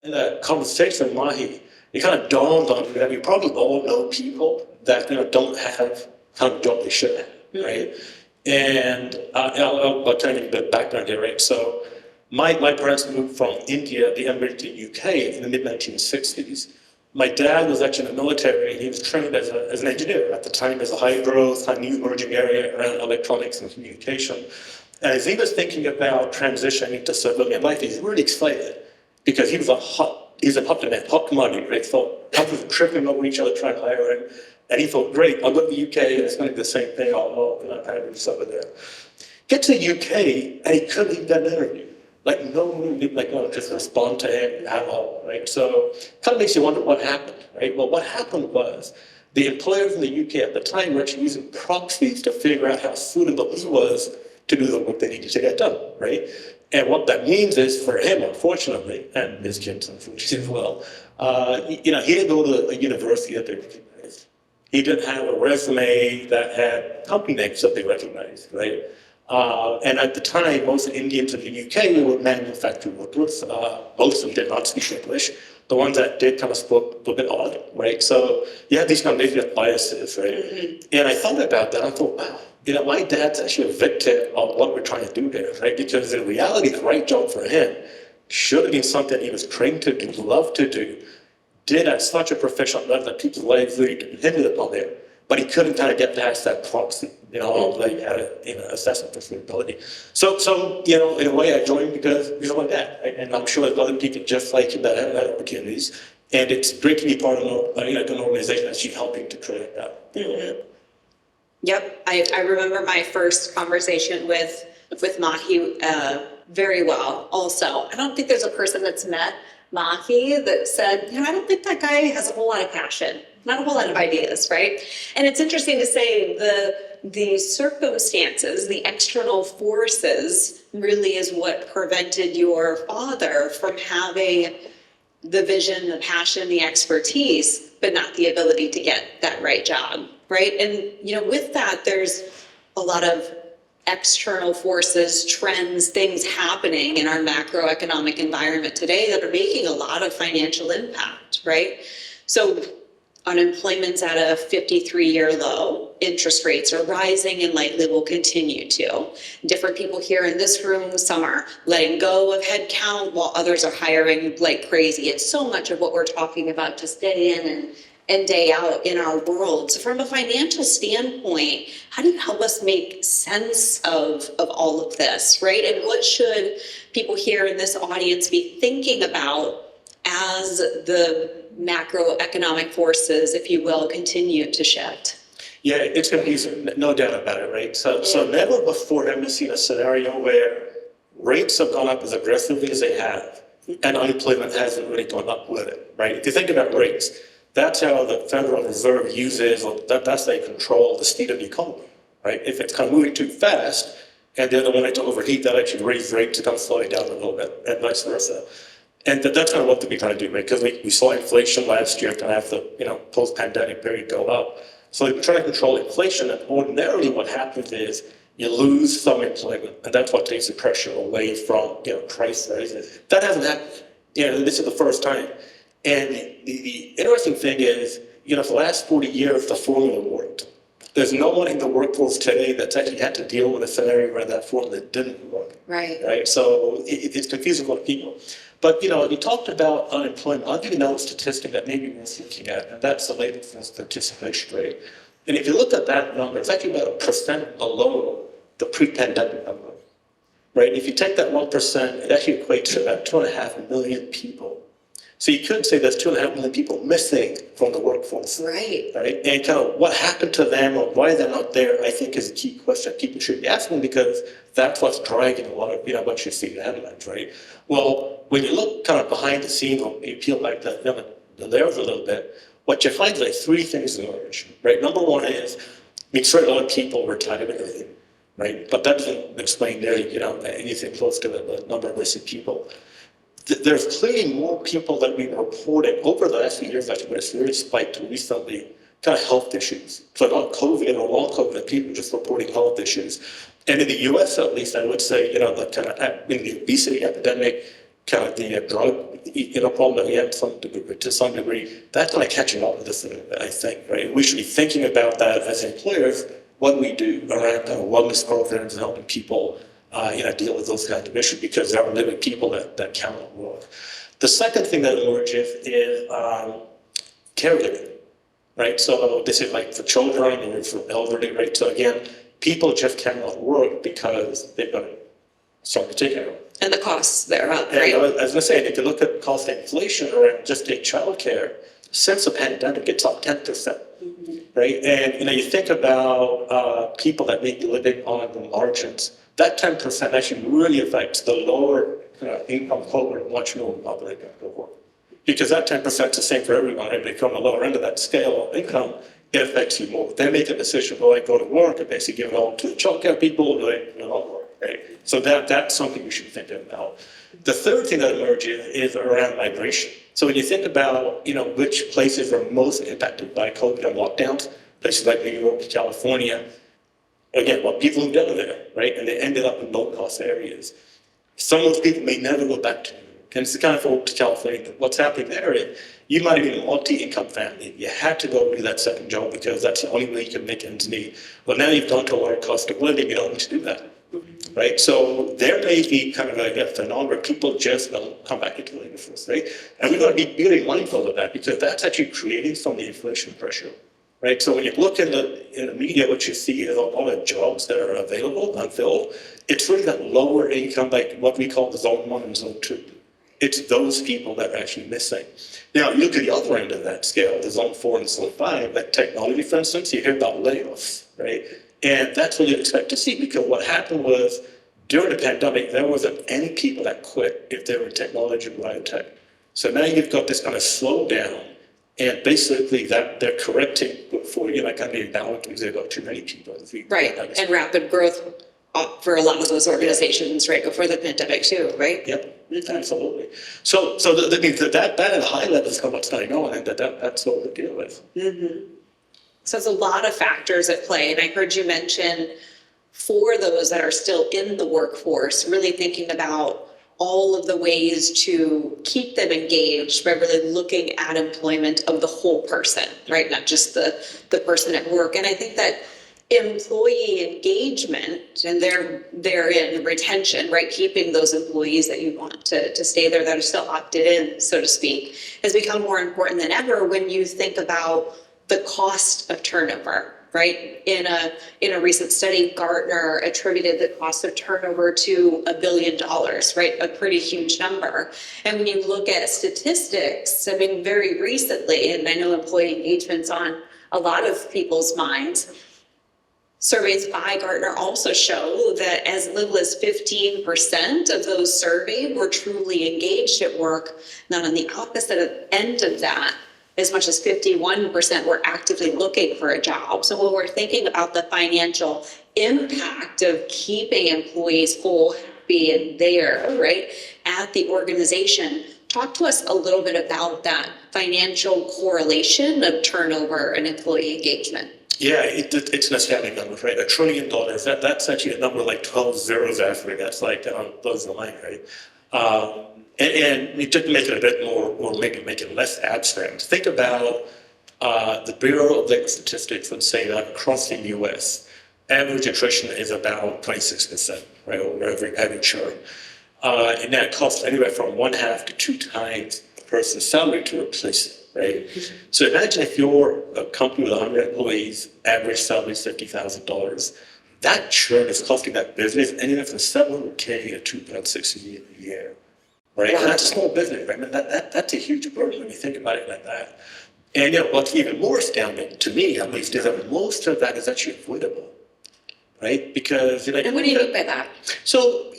in that conversation with Mahi, it kind of dawned on me that we probably all know people that don't have kind of job they should have, right? And I'll tell you a bit of background here, right? So my parents moved from India, they emigrated to the UK in the mid-1960s. My dad was actually in the military, and he was trained as an engineer at the time as a high growth, high new emerging area around electronics and communication. And as he was thinking about transitioning to civilian life, he's really excited because he's a hot demand, hot commodity, right? So companies were tripping over each other trying to hire him. And he thought, great, I'll go to the UK, and it's going to be the same thing, I'll kind of do something there. Get to the UK, and he couldn't even get an interview. Like, no one would just respond to him at all, right? So kind of makes you wonder what happened, right? Well, what happened was the employers in the UK at the time were actually using proxies to figure out how suitable he was to do the work they needed to get done, right? And what that means is for him, unfortunately, and Ms. Kim's unfortunately as well, he didn't go to a university that they recognized. He didn't have a resume that had company names that they recognized, right? And at the time, most Indians in the UK were manufacturing workers. Most of them did not speak English. The ones that did kind of spoke a bit odd, right? So you have these kind of negative biases, right? Mm-hmm. And I thought about that. I thought, wow, my dad's actually a victim of what we're trying to do here, right? Because in reality, the right job for him should have been something he was trained to do, loved to do, did at such a professional level that people's lives really depended upon him. But he couldn't kind of get past that proxy, like had an assessment for suitability. So in a way, I joined because of my dad, right? And I'm sure there's other people just like him that have had opportunities. And it's great to be part of an organization that's helping to create that. Yep, I remember my first conversation with Mahi very well. Also, I don't think there's a person that's met Mahi that said, I don't think that guy has a whole lot of passion. Not a whole lot of ideas, right? And it's interesting to say the circumstances, the external forces really is what prevented your father from having the vision, the passion, the expertise, but not the ability to get that right job, right? And, with that, there's a lot of external forces, trends, things happening in our macroeconomic environment today that are making a lot of financial impact, right? So unemployment's at a 53-year low. Interest rates are rising and likely will continue to. Different people here in this room, some are letting go of headcount while others are hiring like crazy. It's so much of what we're talking about just day in and day out in our world. So from a financial standpoint, how do you help us make sense of all of this, right? And what should people here in this audience be thinking about as the macroeconomic forces, if you will, continue to shift? Yeah, it's confusing, no doubt about it, right? So never before have we seen a scenario where rates have gone up as aggressively as they have, and unemployment hasn't really gone up with it, right? If you think about rates, that's how the Federal Reserve uses, or that's how they control the state of the economy, right? If it's kind of moving too fast, and they don't want it to overheat, they'll actually raise rates to kind of slow it down a little bit, and vice versa. And that's kind of what we try to do, right? Because we saw inflation last year, kind of have the post-pandemic period go up. So we're trying to control inflation, and ordinarily what happens is you lose some employment, and that's what takes the pressure away from price rises. That hasn't happened. This is the first time. And the interesting thing is, for the last 40 years, the formula worked. There's no one in the workforce today that's actually had to deal with a scenario where that formula didn't work. Right. So it's confusing for people. But, you talked about unemployment. I'll give you another statistic that maybe we're looking at, and that's the latest participation rate. And if you look at that number, it's actually about 1% below the pre-pandemic number, right? If you take that 1%, it actually equates to about 2.5 million people. So you could say there's 2.5 million people missing from the workforce. Right. And kind of what happened to them or why they're not there, I think is a key question people should be asking, because that's what's driving a lot of, what you see in the headlines, right? Well, when you look kind of behind the scenes, or you peel back the layers a little bit, what you find is like three things emerge, right? Number one is, certainly a lot of people retired early, right? But that doesn't explain anything close to the number of missing people. There's clearly more people that we reported over the last few years, actually, but it's really spiked recently, kind of health issues. So not COVID or long COVID, people just reporting health issues. And in the US, at least, I would say, the kind of in the obesity epidemic kind of the drug, problem that we have to some degree, that's kind of catching up with this, I think, right? We should be thinking about that as employers, what we do around kind of wellness programs and helping people, deal with those kinds of issues, because there are living people that cannot work. The second thing that emerges is caregiving, right? So this is like for children and for elderly, right? So again, people just cannot work because they've got something to take care of. And the costs thereof, And right? I was going to say, if you look at cost of inflation around just take childcare, since the pandemic, it's up 10%, right? And you think about people that make a living on the margins, that 10% actually really affects the lower income cohort much more than other income cohort. Because that 10% is the same for everyone. If they come on the lower end of that scale of income, it affects you more. They make a decision, I go to work, and basically give it all to the childcare people, or they don't work, right? So that's something you should think about. The third thing that emerges is around migration. So when you think about, which places are most impacted by COVID and lockdowns, places like New York, California, again, people moved out of there, right? And they ended up in low-cost areas. Some of those people may never go back to New York. And it's the kind of folk to California. What's happening there is you might have been a multi-income family. You had to go do that second job because that's the only way you can make ends meet. Well, now you've gone to a lower cost of living. You don't need to do that, right? So there may be kind of a phenomenon where people just don't come back into the labor force, right? And we've got to be really mindful of that because that's actually creating some of the inflation pressure. Right, so when you look in the media, what you see is a lot of jobs that are available, unfilled. It's really that lower income, like what we call the zone 1 and zone 2. It's those people that are actually missing. Now, you look at the other end of that scale, the zone 4 and zone 5, like technology, for instance, you hear about layoffs, right? And that's what you expect to see because what happened was during the pandemic, there wasn't any people that quit if they were in technology or biotech. So now you've got this kind of slowdown. And basically, that they're correcting for kind of imbalance because they've got too many people. Right, and rapid growth for a lot of those organizations right before the pandemic too, right? Yep, absolutely. So that means that at a high level is kind of what's going on, and that's what we deal with. Mm-hmm. So there's a lot of factors at play, and I heard you mention for those that are still in the workforce, really thinking about all of the ways to keep them engaged by really looking at employment of the whole person, right? Not just the person at work. And I think that employee engagement and therein retention, right? Keeping those employees that you want to stay there that are still opted in, so to speak, has become more important than ever when you think about the cost of turnover. Right? In a recent study, Gartner attributed the cost of turnover to $1 billion, right? A pretty huge number. And when you look at statistics, I mean, very recently, and I know employee engagement's on a lot of people's minds, surveys by Gartner also show that as little as 15% of those surveyed were truly engaged at work. Not on the opposite end of that, as much as 51% were actively looking for a job. So when we're thinking about the financial impact of keeping employees whole, happy, and there, right, at the organization, talk to us a little bit about that financial correlation of turnover and employee engagement. Yeah, it's an astounding number, right? $1 trillion. That's actually a number like 12 zeros after it. That's like blows the line, right? And just to make it a bit more, or maybe make it less abstract, think about the Bureau of Labor Statistics would say that across the U.S., average attrition is about 26%, right, over every churn. And that costs anywhere from 1/2 to 2 times the person's salary to replace it, right? So imagine if you're a company with 100 employees, average salary is $50,000. That churn is costing that business anywhere from $700K to $2.6 million a year. Right? And that's a small business, right? I mean, that's a huge burden when you think about it like that. And what's even more astounding, to me at least, is that most of that is actually avoidable, right? Because and what do you mean by that? So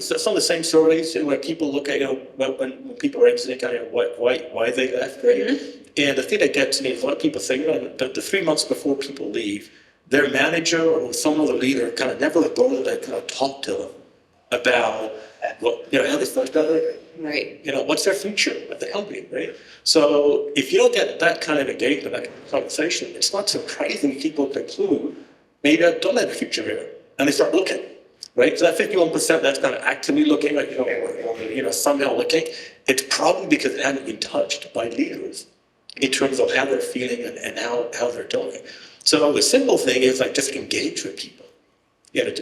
some of the same surveys where people look at when people are exiting, why they left, right? Mm-hmm. And the thing that gets me is a lot of people say, the 3 months before people leave, their manager or some other leader kind of never bothered to kind of talk to them about how they felt about it. Right. What's their future at the company, right? So if you don't get that kind of engagement, that kind of conversation, it's not surprising people conclude, maybe I don't have a future here. And they start looking, right? So that 51% that's kind of actively looking, like, somehow looking, it's probably because it hadn't been touched by leaders in terms of how they're feeling and how they're doing. So the simple thing is like just engage with people.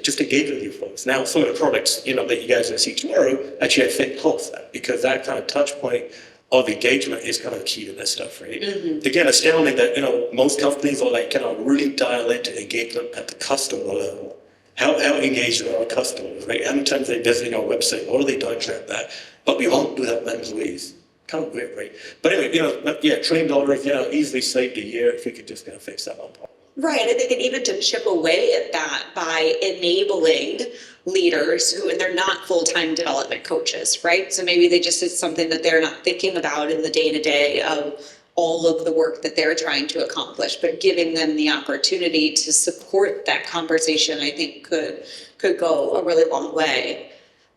Just engage with you folks. Now, some of the products, that you guys will see tomorrow, actually, I think helps that, because that kind of touch point of engagement is kind of key to this stuff, right? Mm-hmm. Again, astounding that, most companies will like kind of really dial into engagement at the customer level. How engaged are our customers, right? How many times they visit our website? What are they doing at that? But we won't do that many ways. Kind of weird, right? But anyway, trillion dollars, easily saved a year if we could just fix that one problem. Right, I think even to chip away at that by enabling leaders and they're not full-time development coaches, right? So maybe it's something that they're not thinking about in the day-to-day of all of the work that they're trying to accomplish, but giving them the opportunity to support that conversation, I think could go a really long way.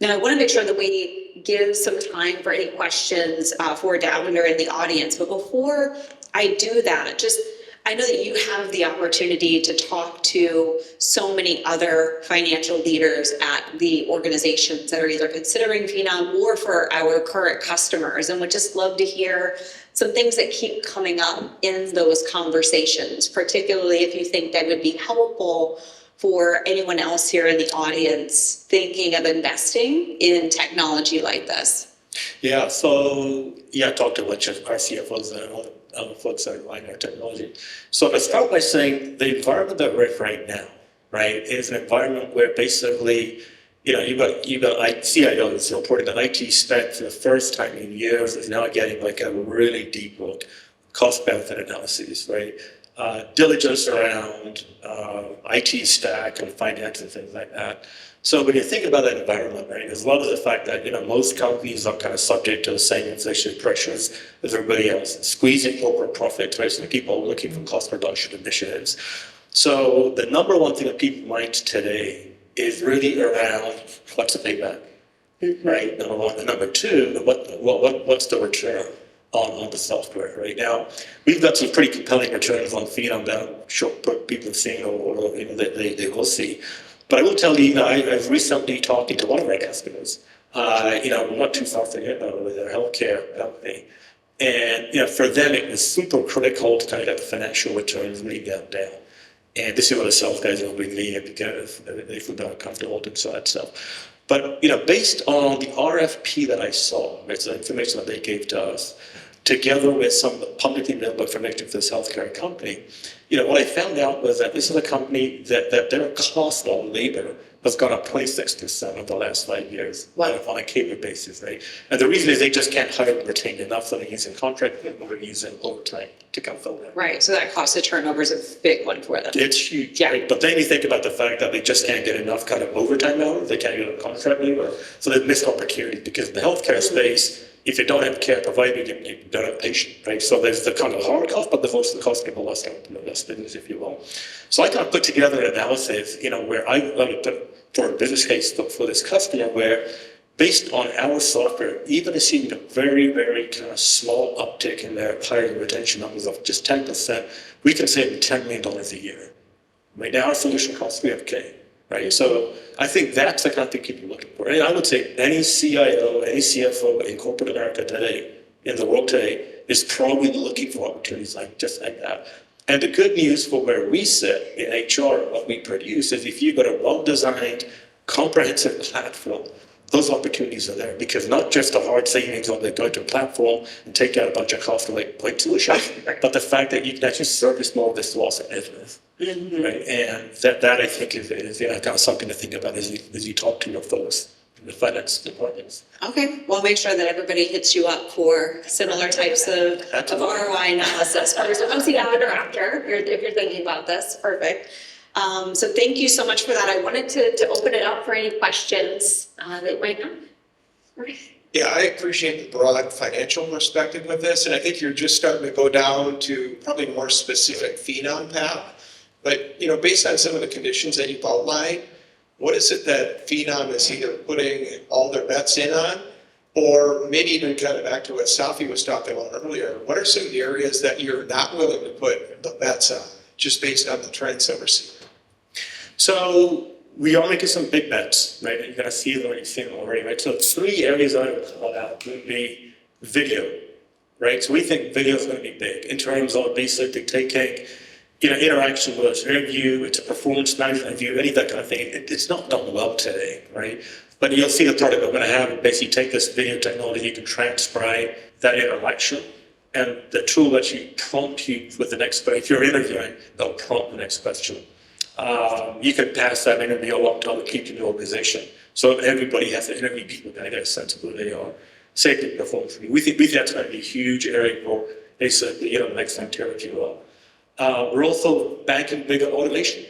Now, I want to make sure that we give some time for any questions for Davinder in the audience, but before I do that, I know that you have the opportunity to talk to so many other financial leaders at the organizations that are either considering Phenom or for our current customers, and would just love to hear some things that keep coming up in those conversations, particularly if you think that would be helpful for anyone else here in the audience thinking of investing in technology like this. Yeah, so I talked to a bunch of our CFOs and other folks that are running our technology. So to start by saying the environment that we're in right now, right, is an environment where basically, you've got CIOs reporting that IT spent for the first time in years is now getting like a really deep look, cost benefit analysis, right? Diligence around IT stack and finance and things like that. So when you think about that environment, right, as well as the fact that most companies are kind of subject to the same inflationary pressures as everybody else, squeezing corporate profits, right? So people are looking for cost reduction initiatives. So the number one thing that people mind today is really around what's the payback, right? Number one. And number two, what's the return on the software right now? We've got some pretty compelling returns on Phenom that I'm sure people have seen or they will see. But I will tell you, I've recently talked to one of our customers, not too far from here, with a healthcare company. And, for them, it was super critical to kind of get the financial returns really down. And this is what the sales guys will bring me in because they feel very comfortable doing so that stuff. But, based on the RFP that I saw, it's the information that they gave to us, together with some of the publicly available information for this healthcare company, what I found out was that this is a company that their cost on labor has gone up 26% over the last 5 years. Wow. On a CAGR basis, right? And the reason is they just can't hire and retain enough, so they're using contract and they're using overtime to come fill that. Right, so that cost of turnover is a big one for them. It's huge, yeah. Right? But then you think about the fact that they just can't get enough kind of overtime hours, they can't get enough contract labor, so they've missed opportunity because in the healthcare space, if you don't have care provided, you don't have patient, right? So there's the kind of hard cost, but there's also the cost people less business, if you will. So I kind of put together an analysis, where I put for a business case for this customer, where based on our software, even assuming a very, very kind of small uptick in their hiring retention numbers of just 10%, we can save $10 million a year. Right now, our solution costs $300K. Right, so I think that's the kind of thing people are looking for. And I would say any CIO, any CFO in corporate America today, in the world today, is probably looking for opportunities just like that. And the good news for where we sit in HR, what we produce, is if you've got a well-designed, comprehensive platform, those opportunities are there, because not just the hard savings on the go-to platform and take out a bunch of cost like point solutions, but the fact that you can actually service more of this loss of business. Mm-hmm. Right, and that I think is kind of something to think about as you talk to your folks in the finance departments. Okay, we'll make sure that everybody hits you up for similar types of ROI analysis. First, come see Davinder after if you're thinking about this. Perfect. So thank you so much for that. I wanted to open it up for any questions that you might have. Yeah, I appreciate the broad financial perspective with this, and I think you're just starting to go down to probably more specific Phenom path. But, based on some of the conditions that you've outlined, what is it that Phenom is either putting all their bets in on, or maybe even kind of back to what Safi was talking about earlier, what are some of the areas that you're not willing to put the bets on, just based on the trends that we're seeing? So we are making some big bets, right? And you're going to see them when you see them already, right? So 3 areas I would call out would be video, right? So we think video is going to be big in terms of basically taking, interaction with an interview, it's a performance management view, any of that kind of thing. It's not done well today, right? But you'll see the product we're going to have, basically take this video technology, you can transcribe that interaction, and the tool actually prompt you with the next question. If you're interviewing, they'll prompt the next question. You can pass that interview along to other people in the organization. So everybody has to interview people that get a sense of who they are. Safety performance. We think that's going to be a huge area for basically, the next frontier, if you will. We're also banking bigger automation,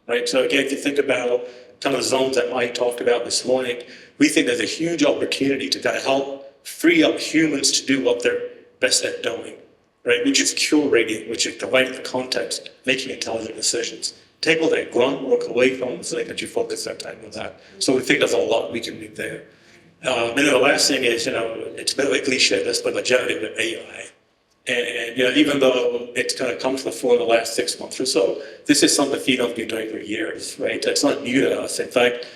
right? So again, if you think about kind of the zones that Mike talked about this morning, we think there's a huge opportunity to kind of help free up humans to do what they're best at doing, right? Which is curating, which is providing the context, making intelligent decisions. Take all that grunt work away from so that you focus that time on that. So we think there's a lot we can do there. And then the last thing is, it's a bit of a cliche, this, but generative AI. And even though it's kind of come to the fore in the last 6 months or so, this is something Phenom's been doing for years, right? It's not new to us. In fact,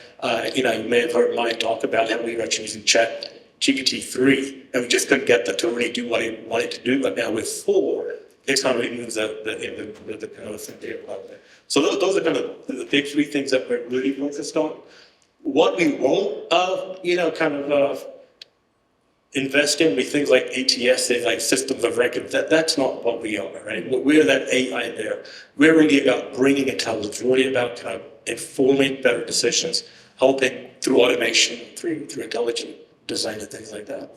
you may have heard Mike talk about how we were actually using GPT-3, and we just couldn't get that to really do what he wanted to do. But now with 4, it's kind of removes the kind of thing about that. So those are kind of the big 3 things that we're really focused on. What we won't, invest in, things like ATS, like systems of record. That's not what we are, right? We're that AI there. We're really about bringing intelligence. We're really about kind of informing better decisions, helping through automation, through intelligent design and things like that.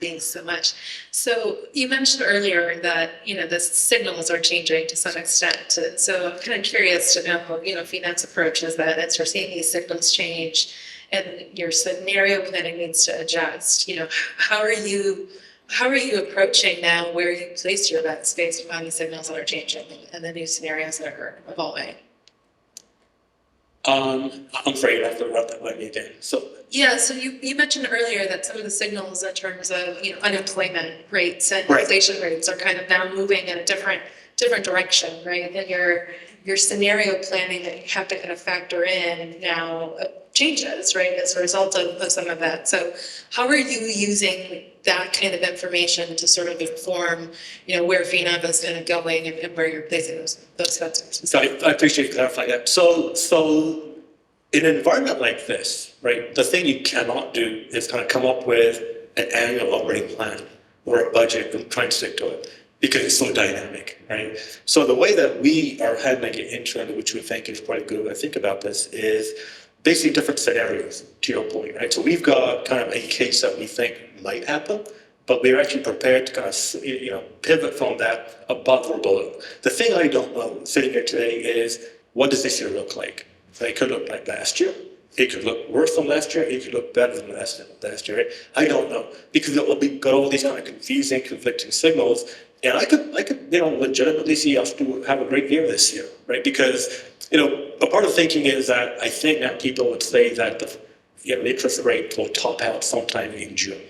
Thanks so much. So you mentioned earlier that, the signals are changing to some extent. So I'm kind of curious to know, Phenom's approach is that as you're seeing these signals change and your scenario planning needs to adjust, how are you approaching now where you place your bets based upon the signals that are changing and the new scenarios that are evolving? I'm afraid I have to run that by me again. So you mentioned earlier that some of the signals in terms of unemployment rates and right. inflation rates are kind of now moving in a different direction, right? And your scenario planning that you have to kind of factor in now changes, right, as a result of some of that. So how are you using that kind of information to sort of inform, where Phenom is kind of going and where you're placing those sensors? So I appreciate you clarifying that. So in an environment like this, right, the thing you cannot do is kind of come up with an annual operating plan or a budget and try and stick to it because it's so dynamic, right? So the way that we are handling it internally, which we think is quite good, I think about this is basically different scenarios, to your point, right? So we've got kind of a case that we think might happen, but we're actually prepared to kind of, pivot from that above or below. The thing I don't know sitting here today is, what does this year look like? So it could look like last year. It could look worse than last year. It could look better than last year, right? I don't know, because we've got all these kind of confusing, conflicting signals, and I could, legitimately see us have a great year this year, right? Because, a part of thinking is that I think that people would say that the interest rate will top out sometime in June.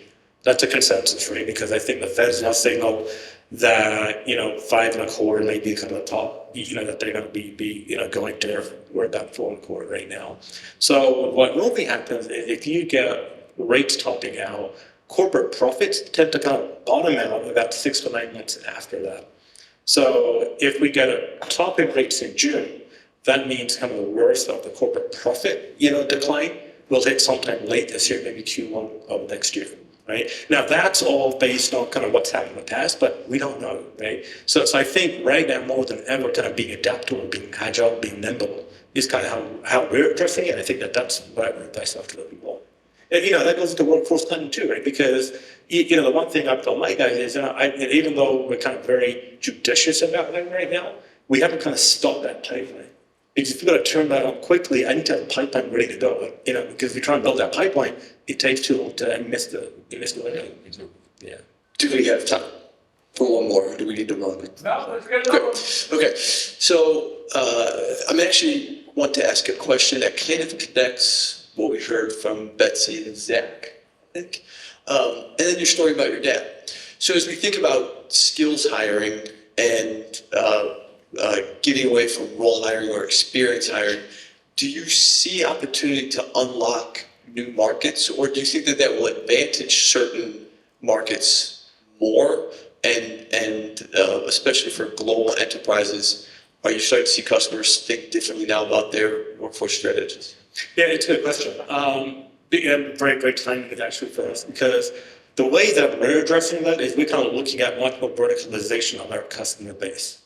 That's a consensus, right? Because I think the Fed's now signaled that 5.25 may be kind of the top, that they're going to be going to. We're about 4.25 right now. So what normally happens is if you get rates topping out, corporate profits tend to kind of bottom out about 6 to 9 months after that. So if we get a top in rates in June, that means kind of the worst of the corporate profit, decline will hit sometime late this year, maybe Q1 of next year, right? Now that's all based on kind of what's happened in the past, but we don't know, right? So I think right now more than ever, kind of being adaptable, being agile, being nimble is kind of how we're addressing it. I think that's what I would advise to the people. And, that goes into workforce planning too, right? Because, the one thing I've told my guys is, even though we're kind of very judicious about it right now, we haven't kind of stopped that pipeline. Because if you've got to turn that on quickly, I need to have a pipeline ready to go. Because if you try and build that pipeline, it takes too long to miss the window. Yeah. Do we have time for one more, or do we need to run? No, let's get another one. Okay, so I actually want to ask a question that kind of connects what we heard from Betsy and Zach, I think, and then your story about your dad. So as we think about skills hiring and getting away from role hiring or experience hiring, do you see opportunity to unlock new markets, or do you think that that will advantage certain markets more? And especially for global enterprises, are you starting to see customers think differently now about their workforce strategies? Yeah, it's a good question. Very great timing actually for us, because the way that we're addressing that is we're kind of looking at much more verticalization of our customer base,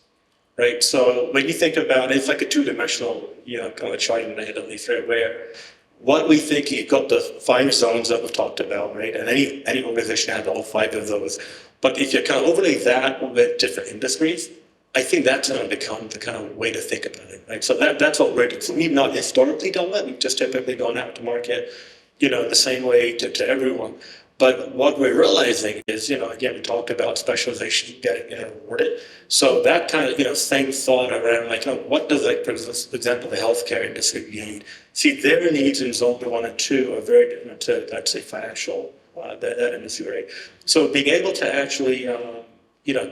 right? So when you think about it, it's like a two-dimensional, kind of chart in the head of these, right? Where what we think you've got the 5 zones that we've talked about, right? And any organization has all 5 of those. But if you kind of overlay that with different industries, I think that's going to become the kind of way to think about it, right? So that's what we're doing. So we've not historically done that. We've just typically gone out to market, the same way to everyone. But what we're realizing is, again, we talked about specialization getting rewarded. So that kind of, same thought around like, what does, like, for example, the healthcare industry need? See, their needs in zone 1 and 2 are very different to, let's say, financial, that industry, right? So being able to actually,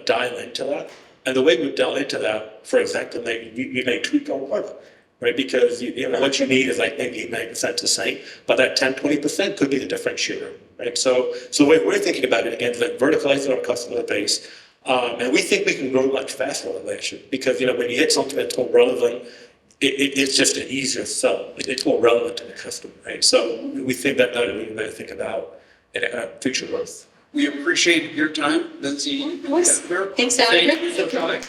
dial into that. And the way we dial into that, for example, we may tweak our work, right? Because what you need is like maybe 90% the same, but that 10-20% could be the differentiator, right? So the way we're thinking about it again is like verticalizing our customer base, and we think we can grow much faster than that should, because when you hit something that's more relevant, it's just an easier sell. It's more relevant to the customer, right? So we think that would be a way to think about future growth. We appreciate your time, Lindsay. Thanks, Davinder. Thank you for coming.